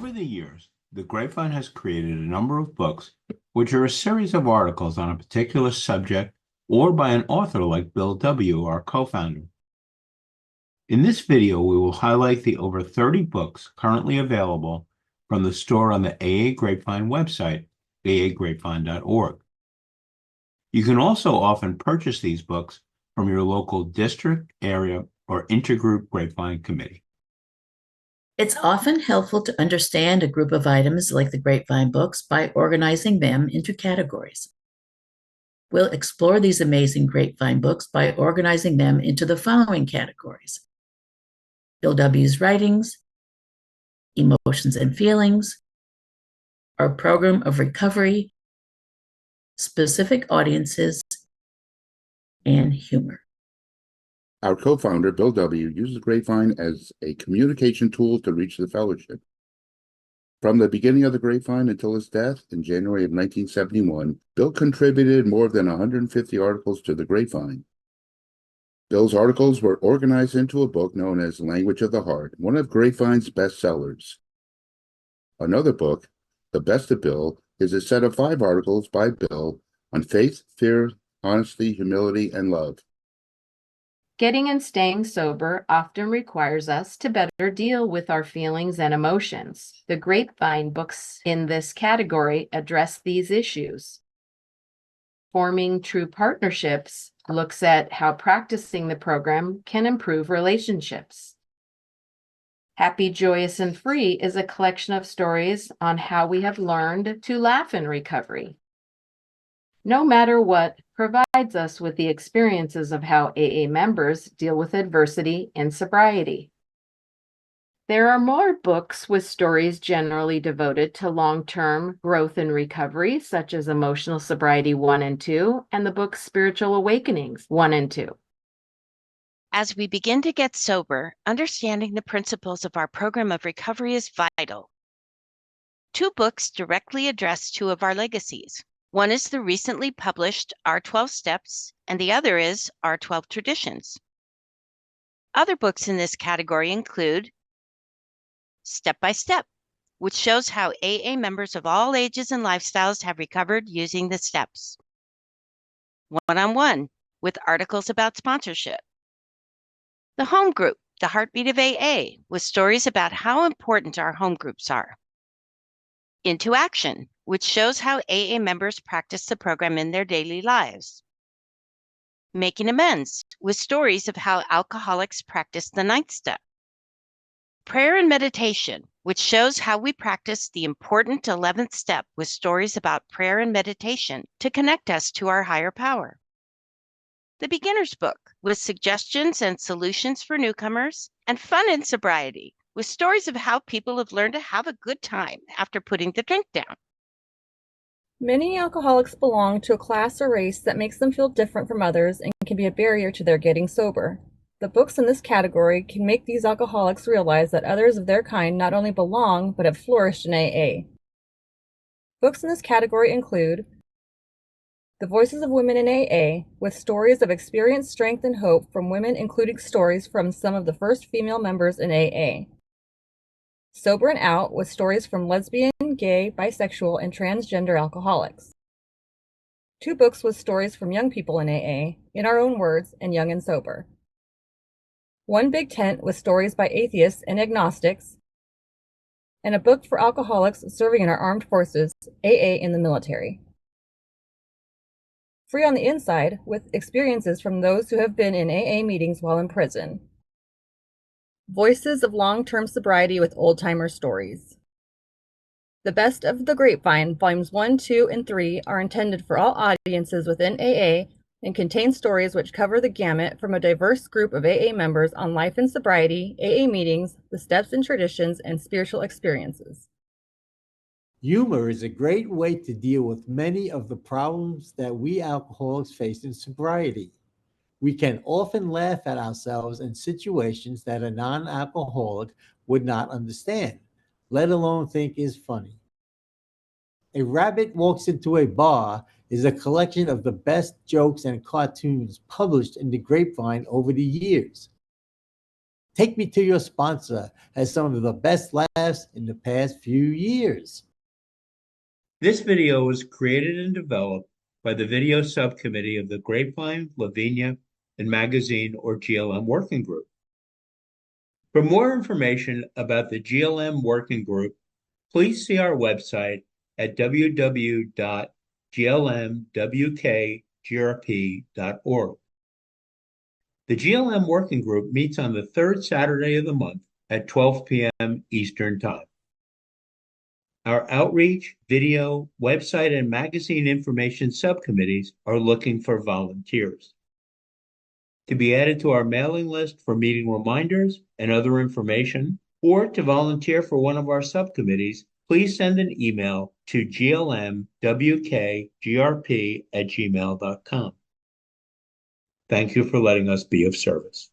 Over the years, the Grapevine has created a number of books, which are a series of articles on a particular subject or by an author like Bill W., our co-founder. In this video, we will highlight the over 30 books currently available from the store on the AA Grapevine website, aagrapevine.org. You can also often purchase these books from your local district, area, or intergroup Grapevine committee. It's often helpful to understand a group of items like the Grapevine books by organizing them into categories. We'll explore these amazing Grapevine books by organizing them into the following categories: Bill W.'s writings, emotions and feelings, our program of recovery, specific audiences, and humor. Our co-founder, Bill W., uses Grapevine as a communication tool to reach the fellowship. From the beginning of the Grapevine until his death in January of 1971, Bill contributed more than 150 articles to the Grapevine. Bill's articles were organized into a book known as Language of the Heart, one of Grapevine's bestsellers. Another book, The Best of Bill, is a set of 5 articles by Bill on faith, fear, honesty, humility, and love. Getting and staying sober often requires us to better deal with our feelings and emotions. The Grapevine books in this category address these issues. Forming True Partnerships looks at how practicing the program can improve relationships. Happy, Joyous, and Free is a collection of stories on how we have learned to laugh in recovery. No Matter What provides us with the experiences of how AA members deal with adversity in sobriety. There are more books with stories generally devoted to long-term growth and recovery, such as Emotional Sobriety 1 and 2, and the book Spiritual Awakenings 1 and 2. As we begin to get sober, understanding the principles of our program of recovery is vital. 2 books directly address 2 of our legacies. One is the recently published Our 12 Steps, and the other is Our 12 Traditions. Other books in this category include Step by Step, which shows how AA members of all ages and lifestyles have recovered using the steps. One-on-One, with articles about sponsorship. The Home Group, The Heartbeat of AA, with stories about how important our home groups are. Into Action, which shows how AA members practice the program in their daily lives. Making Amends, with stories of how alcoholics practice the 9th step. Prayer and Meditation, which shows how we practice the important 11th step with stories about prayer and meditation to connect us to our higher power. The Beginner's Book, with suggestions and solutions for newcomers, and Fun in Sobriety, with stories of how people have learned to have a good time after putting the drink down. Many alcoholics belong to a class or race that makes them feel different from others and can be a barrier to their getting sober. The books in this category can make these alcoholics realize that others of their kind not only belong, but have flourished in AA. Books in this category include The Voices of Women in AA, with stories of experience, strength, and hope from women, including stories from some of the first female members in AA. Sober and Out, with stories from lesbian, gay, bisexual, and transgender alcoholics. 2 books with stories from young people in AA, In Our Own Words, and Young and Sober. One Big Tent with stories by atheists and agnostics, and a book for alcoholics serving in our armed forces, AA in the military. Free on the Inside, with experiences from those who have been in AA meetings while in prison. Voices of Long-Term Sobriety with Old-Timer Stories. The Best of the Grapevine, Volumes 1, 2, and 3 are intended for all audiences within AA and contain stories which cover the gamut from a diverse group of AA members on life and sobriety, AA meetings, the steps and traditions, and spiritual experiences. Humor is a great way to deal with many of the problems that we alcoholics face in sobriety. We can often laugh at ourselves in situations that a non-alcoholic would not understand, let alone think is funny. A Rabbit Walks Into a Bar is a collection of the best jokes and cartoons published in the Grapevine over the years. Take Me to Your Sponsor has some of the best laughs in the past few years. This video was created and developed by the video subcommittee of the Grapevine, Lavinia, and Magazine or GLM Working Group. For more information about the GLM Working Group, please see our website at www.glmwkgrp.org. The GLM Working Group meets on the third Saturday of the month at 12 p.m. Eastern Time. Our outreach, video, website, and magazine information subcommittees are looking for volunteers. To be added to our mailing list for meeting reminders and other information, or to volunteer for one of our subcommittees, please send an email to glmwkgrp@gmail.com. Thank you for letting us be of service.